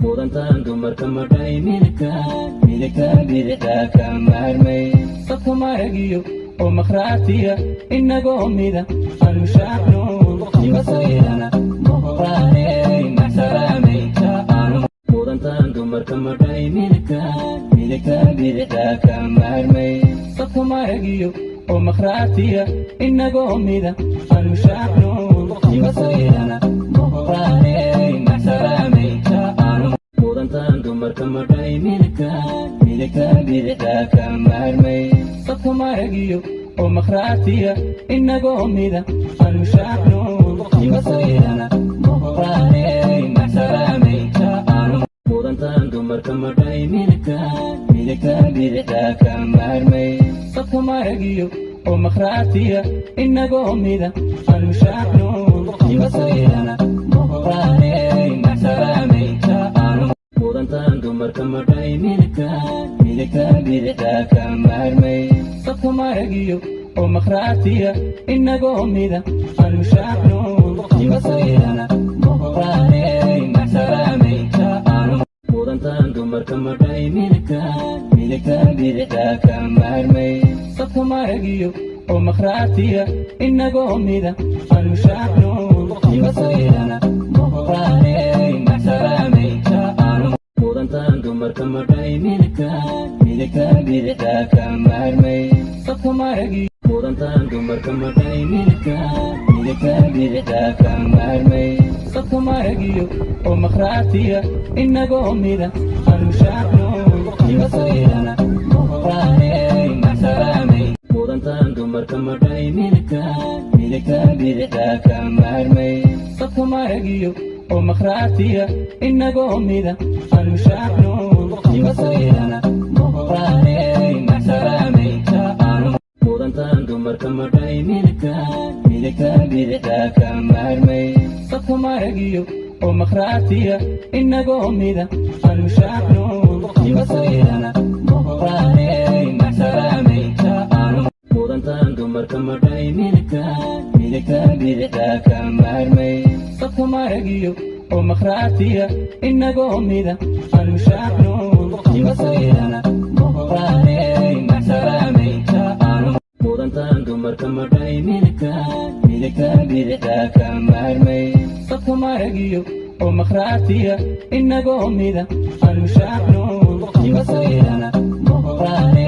mudantaan dumarka madhay midika bidixda ka maarmay dadka maragiyo oo makhraatiya inagoo mida anu shaacno imasayrana muqraaney maxsalaamay mudantaan dumarka madhay midika bidixda ka maarmay dadka maragiyo oo makhraatiya inagoo mida anu shaacno imasayrana muqraaney maxsalaamay mudantaan dumarka madhay midika bidixda ka maarmay dadka maragiyo oo makhraatiya inagoo mida anu shaacno imasayrana muqraaney maxsalaamay mudantaan dumarka madhay midika bidixda ka maarmay dadka maragiyo oo makhraatiya inagoo mida anu shaacno imasayrana muqraaney maxsalaamay mudantaan dumarka madhay midika bidixda ka maarmay dadka maragiyo oo makhraatiya inagoo mida anu shaacno imasayrana muqraaney maxsalaamay mudantaan dumarka madhay midika bidixda ka maarmay dadka maragiyo oo makhraatiya inagoo mida anu shaacno imasayrana muqraaney maxsalaamay mudantaan dumarka madhay midika bidixda ka maarmay dadka maragiyo mudantaan dumarka madhay midika bidixda ka maarmay dadka maragiyo oo makhraatiya inagoo mida anu shaacno imasayrana muqraaney maxsalaamay mudantaan dumarka madhay midika bidixda ka maarmay dadka maragiyo oo makhraatiya inagoo mida anu shaacno imasayrana muqraaney maxsalaamay mudantaan dumarka madhay midika bidixda ka maarmay dadka maragiyo oo makhraatiya inagoo mida anu shaacno imasayrana muqraaney maxsalaamay mudantaan dumarka madhay midika bidixda ka maarmay dadka maragiyo oo makhraatiya inagoo mida anu shaacno imasayrana muqraaney maxsalaamay mudantaan dumarka madhay midika bidixda ka maarmay dadka maragiyo oo makhraatiya inagoo mida anu shaacno imasayrana muqraaney